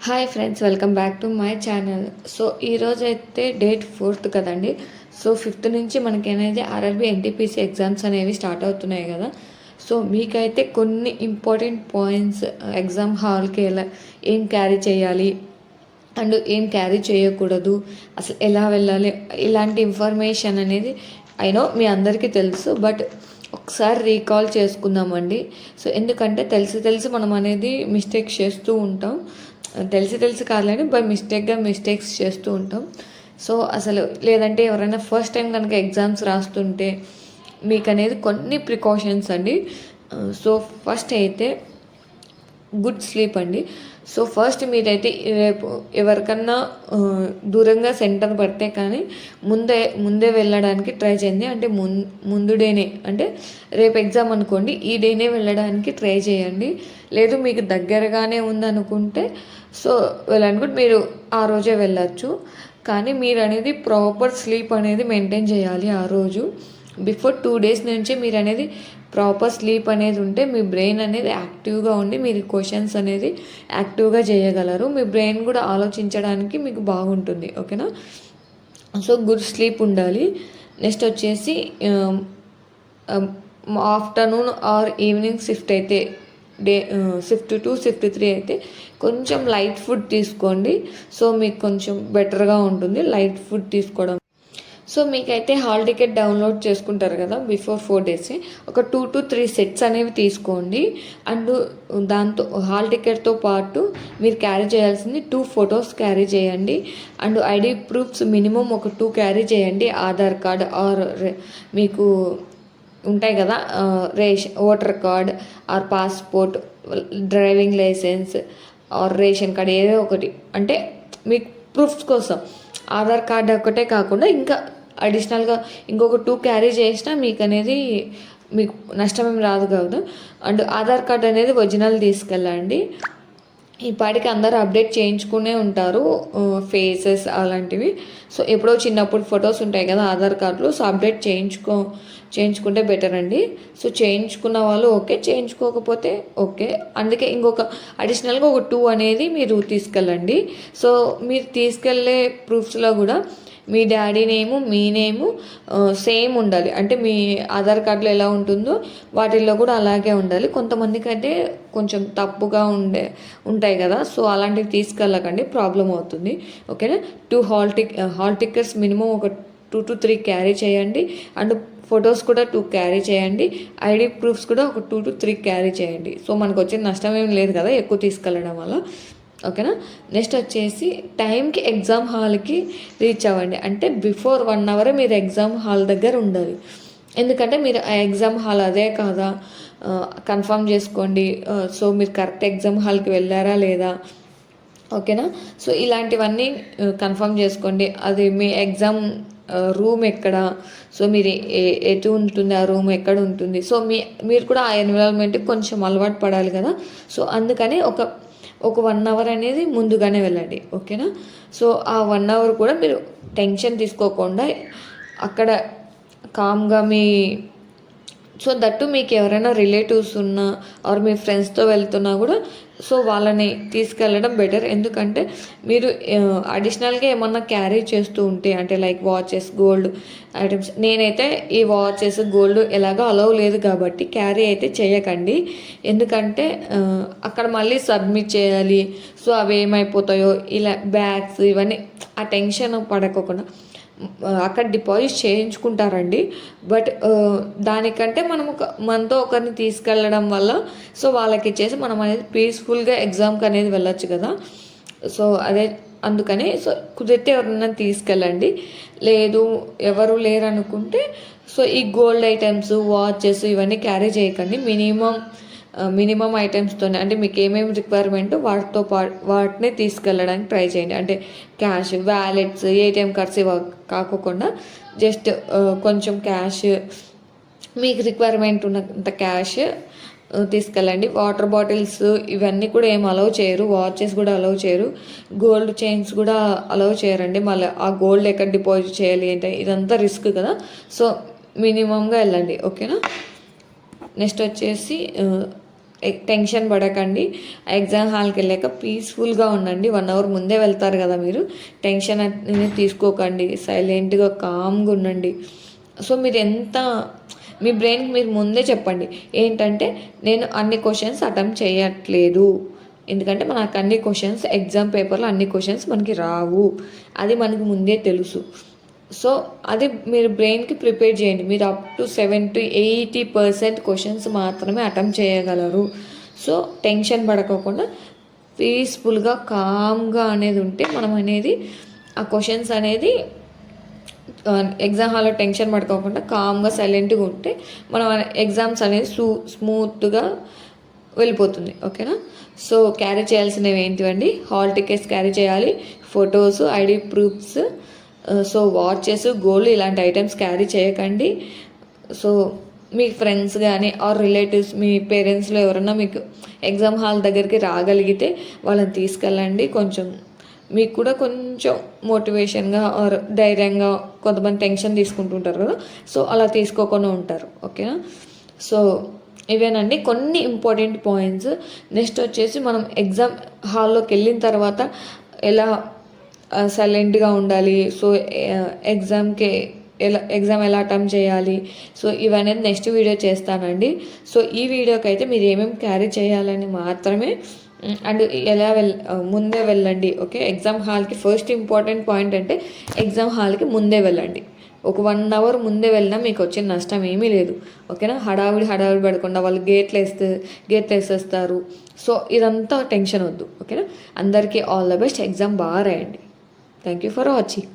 Hi friends, welcome back to my channel. So ఈరోజు అయితే date 4th కదండి. So 5th నుంచి మనకి అనేది ఆర్ఆర్బీ ఎన్టీపీసీ ఎగ్జామ్స్ అనేవి స్టార్ట్ అవుతున్నాయి కదా. సో మీకైతే కొన్ని ఇంపార్టెంట్ పాయింట్స్ ఎగ్జామ్ హాల్కి ఏం క్యారీ చేయాలి అండ్ ఏం క్యారీ చేయకూడదు, అసలు ఎలా వెళ్ళాలి, ఇలాంటి ఇన్ఫర్మేషన్ అనేది అయినో మీ అందరికీ తెలుసు. బట్ ఒకసారి రీకాల్ చేసుకుందామండి. సో ఎందుకంటే తెలిసి మనం అనేది మిస్టేక్స్ చేస్తూ ఉంటాం. తెలిసి కాదులేని బై మిస్టేక్స్ చేస్తూ ఉంటాం. సో అసలు లేదంటే ఎవరైనా ఫస్ట్ టైం కనుక ఎగ్జామ్స్ రాస్తుంటే మీకు అనేది కొన్ని ప్రికాషన్స్ అండి. సో ఫస్ట్ అయితే గుడ్ స్లీప్ అండి. సో ఫస్ట్ మీరైతే రేపు ఎవరికన్నా దూరంగా సెంటర్ పడితే కానీ ముందే వెళ్ళడానికి ట్రై చేయండి. అంటే ముందు డేనే, అంటే రేపు ఎగ్జామ్ అనుకోండి, ఈ డేనే వెళ్ళడానికి ట్రై చేయండి. లేదు మీకు దగ్గరగానే ఉందనుకుంటే సో వెళ్ళాలనుకుంటే మీరు ఆ రోజే వెళ్ళచ్చు. కానీ మీరు అనేది ప్రాపర్ స్లీప్ అనేది మెయింటైన్ చేయాలి. ఆ రోజు బిఫోర్ 2 days నుంచి మీరు అనేది ప్రాపర్ స్లీప్ అనేది ఉంటే మీ బ్రెయిన్ అనేది యాక్టివ్గా ఉండి మీరు క్వశ్చన్స్ అనేది యాక్టివ్గా చేయగలరు. మీ బ్రెయిన్ కూడా ఆలోచించడానికి మీకు బాగుంటుంది. ఓకేనా. సో గుడ్ స్లీప్ ఉండాలి. నెక్స్ట్ వచ్చేసి ఆఫ్టర్నూన్ ఆర్ ఈవినింగ్ షిఫ్ట్ అయితే షిఫ్ట్ 2 షిఫ్ట్ 3 అయితే కొంచెం లైట్ ఫుడ్ తీసుకోండి. సో మీకు కొంచెం బెటర్గా ఉంటుంది లైట్ ఫుడ్ తీసుకోవడం. సో మీకైతే హాల్ టికెట్ డౌన్లోడ్ చేసుకుంటారు కదా బిఫోర్ 4 days, ఒక 2 to 3 sets అనేవి తీసుకోండి. అండ్ దాంతో హాల్ టికెట్తో పాటు మీరు క్యారీ చేయాల్సింది 2 photos క్యారీ చేయండి. అండ్ ఐడి ప్రూఫ్స్ మినిమం ఒక 2 క్యారీ చేయండి. ఆధార్ కార్డ్ ఆర్ మీకు ఉంటాయి కదా, voter card or passport, driving licence or ration card, ఏదో ఒకటి. అంటే మీకు ప్రూఫ్స్ కోసం ఆధార్ కార్డ్ ఒకటే కాకుండా ఇంకా అడిషనల్గా ఇంకొక 2 క్యారీ చేసినా మీకు అనేది మీకు నష్టమేం రాదు కదా. అండ్ ఆధార్ కార్డ్ అనేది ఒరిజినల్ తీసుకెళ్ళండి. ఈ పాటికి అందరూ అప్డేట్ చేయించుకునే ఉంటారు ఫేసెస్ అలాంటివి. సో ఎప్పుడో చిన్నప్పుడు ఫొటోస్ ఉంటాయి కదా ఆధార్ కార్డులో, సో అప్డేట్ చేయించుకుంటే బెటర్ అండి. సో చేయించుకున్న వాళ్ళు ఓకే, చేయించుకోకపోతే ఓకే. అందుకే ఇంకొక అడిషనల్గా ఒక 2 అనేది మీరు తీసుకెళ్ళండి. సో మీరు తీసుకెళ్ళే ప్రూఫ్స్లో కూడా మీ డాడీ నేము మీ నేము సేమ్ ఉండాలి. అంటే మీ ఆధార్ కార్డులో ఎలా ఉంటుందో వాటిల్లో కూడా అలాగే ఉండాలి. కొంతమందికి అయితే కొంచెం తప్పుగా ఉంటాయి కదా, సో అలాంటివి తీసుకెళ్ళకండి, ప్రాబ్లం అవుతుంది. ఓకేనా. 2 హాల్ టికెట్స్ మినిమం ఒక 2 to 3 క్యారీ చేయండి. అండ్ ఫొటోస్ కూడా 2 క్యారీ చేయండి. ఐడి ప్రూఫ్స్ కూడా ఒక 2 to 3 క్యారీ చేయండి. సో మనకు వచ్చే నష్టం ఏం లేదు కదా ఎక్కువ తీసుకెళ్ళడం వల్ల. ఓకేనా. నెక్స్ట్ వచ్చేసి టైంకి ఎగ్జామ్ హాల్కి రీచ్ అవ్వండి. అంటే బిఫోర్ 1 hour మీరు ఎగ్జామ్ హాల్ దగ్గర ఉండాలి. ఎందుకంటే మీరు ఆ ఎగ్జామ్ హాల్ అదే కాదా కన్ఫర్మ్ చేసుకోండి. సో మీరు కరెక్ట్ ఎగ్జామ్ హాల్కి వెళ్ళారా లేదా, ఓకేనా. సో ఇలాంటివన్నీ కన్ఫర్మ్ చేసుకోండి. అది మీ ఎగ్జామ్ రూమ్ ఎక్కడ, సో మీరు ఎటు ఉంటుంది, ఆ రూమ్ ఎక్కడ ఉంటుంది. సో మీరు కూడా ఆ ఎన్విరాన్మెంట్కి కొంచెం అలవాటు పడాలి కదా. సో అందుకని ఒక 1 hour అనేది ముందుగానే వెళ్ళండి. ఓకేనా. సో ఆ 1 hour కూడా మీరు టెన్షన్ తీసుకోకుండా అక్కడ కామ్గా సో దట్టు మీకు ఎవరైనా రిలేటివ్స్ ఉన్నా ఆర్ మీ ఫ్రెండ్స్తో వెళ్తున్నా కూడా సో వాళ్ళని తీసుకెళ్ళడం బెటర్. ఎందుకంటే మీరు అడిషనల్గా ఏమన్నా క్యారీ చేస్తూ ఉంటే, అంటే లైక్ వాచెస్, గోల్డ్ ఐటమ్స్, నేనైతే ఈ వాచెస్ గోల్డ్ ఎలాగో అలౌ లేదు కాబట్టి క్యారీ అయితే చేయకండి. ఎందుకంటే అక్కడ మళ్ళీ సబ్మిట్ చేయాలి. సో అవి ఏమైపోతాయో, ఇలా బ్యాగ్స్ ఇవన్నీ ఆ టెన్షన్ పడకోకుండా అక్కడ డిపాజిట్ చేయించుకుంటారండి. బట్ దానికంటే మనతో ఒకరిని తీసుకెళ్ళడం వల్ల సో వాళ్ళకి ఇచ్చేసి మనం అనేది పీస్ఫుల్గా ఎగ్జామ్కి అనేది వెళ్ళొచ్చు కదా. సో అందుకని సో కుదిరితే ఎవరైనా తీసుకెళ్ళండి. లేదు ఎవరు లేరు అనుకుంటే సో ఈ గోల్డ్ ఐటమ్స్, వాచెస్ ఇవన్నీ క్యారీ చేయకండి. మినిమం ఐటమ్స్తోనే, అంటే మీకు ఏమేమి రిక్వైర్మెంట్ వాటిని తీసుకెళ్ళడానికి ట్రై చేయండి. అంటే క్యాష్, వ్యాలెట్స్, ఏటీఎం కార్డ్స్ ఇవి కాకుండా జస్ట్ కొంచెం క్యాష్, మీకు రిక్వైర్మెంట్ ఉన్నంత క్యాష్ తీసుకెళ్ళండి. వాటర్ బాటిల్స్ ఇవన్నీ కూడా ఏం అలౌ చేయరు. వాచెస్ కూడా అలౌ చేయరు. గోల్డ్ చైన్స్ కూడా అలౌ చేయరండి. మళ్ళీ ఆ గోల్డ్ ఎక్కడ డిపాజిట్ చేయాలి అంటే ఇదంతా రిస్క్ కదా. సో మినిమంగా వెళ్ళండి. ఓకేనా. నెక్స్ట్ వచ్చేసి టెన్షన్ పడకండి. ఎగ్జామ్ హాల్కి వెళ్ళాక పీస్ఫుల్గా ఉండండి. 1 అవర్ ముందే వెళ్తారు కదా మీరు, టెన్షన్ అనేది తీసుకోకండి, సైలెంట్గా కామ్గా ఉండండి. సో మీరు ఎంత మీ బ్రెయిన్కి మీరు ముందే చెప్పండి ఏంటంటే, నేను అన్ని క్వశ్చన్స్ అటెంప్ట్ చేయట్లేదు, ఎందుకంటే మనకు అన్ని క్వశ్చన్స్ ఎగ్జామ్ పేపర్లో అన్ని క్వశ్చన్స్ మనకి రావు, అది మనకి ముందే తెలుసు. సో అది మీరు బ్రెయిన్కి ప్రిపేర్ చేయండి. మీరు అప్ టు 70-80% క్వశ్చన్స్ మాత్రమే అటెంప్ట్ చేయగలరు. సో టెన్షన్ పడకోకుండా పీస్ఫుల్గా కామ్గా అనేది ఉంటే మనం అనేది ఆ క్వశ్చన్స్ అనేది ఎగ్జామ్ హాల్లో టెన్షన్ పడుకోకుండా కామ్గా సైలెంట్గా ఉంటే మనం ఎగ్జామ్స్ అనేది స్మూత్గా వెళ్ళిపోతుంది. ఓకేనా? సో క్యారీ చేయాల్సినవి ఏంటివండి, హాల్ టికెట్స్ క్యారీ చేయాలి, photos, ID proofs, so watches, gold ఇలాంటి ఐటమ్స్ క్యారీ చేయకండి. సో మీ ఫ్రెండ్స్ కానీ ఆర్ రిలేటివ్స్, మీ పేరెంట్స్లో ఎవరన్నా మీకు ఎగ్జామ్ హాల్ దగ్గరికి రాగలిగితే వాళ్ళని తీసుకెళ్ళండి. కొంచెం మీకు కూడా కొంచెం మోటివేషన్గా ఆర్ ధైర్యంగా, కొంతమంది టెన్షన్ తీసుకుంటుంటారు కదా, సో అలా తీసుకోకుండా ఉంటారు. ఓకేనా? సో ఇవేనండి కొన్ని ఇంపార్టెంట్ పాయింట్స్. నెక్స్ట్ వచ్చేసి మనం ఎగ్జామ్ హాల్లోకి వెళ్ళిన తర్వాత ఎలా సైలెంట్గా ఉండాలి, సో ఎగ్జామ్ ఎలా అటెంప్ట్ చేయాలి, సో ఇవన్నీ నెక్స్ట్ వీడియో చేస్తానండి. సో ఈ వీడియోకి అయితే మీరు ఏమేమి క్యారీ చేయాలని మాత్రమే అండ్ ఎలా ముందే వెళ్ళండి. ఓకే, ఎగ్జామ్ హాల్కి ఫస్ట్ ఇంపార్టెంట్ పాయింట్ అంటే ఎగ్జామ్ హాల్కి ముందే వెళ్ళండి. ఒక 1 అవర్ ముందే వెళ్ళినా మీకు వచ్చిన నష్టం ఏమీ లేదు. ఓకేనా? హడావిడి పడకుండా వాళ్ళు గేట్లు వేసేస్తారు. సో ఇదంతా టెన్షన్ వద్దు. ఓకేనా? అందరికీ ఆల్ ద బెస్ట్. ఎగ్జామ్ బాగా రాయండి. Thank you for watching.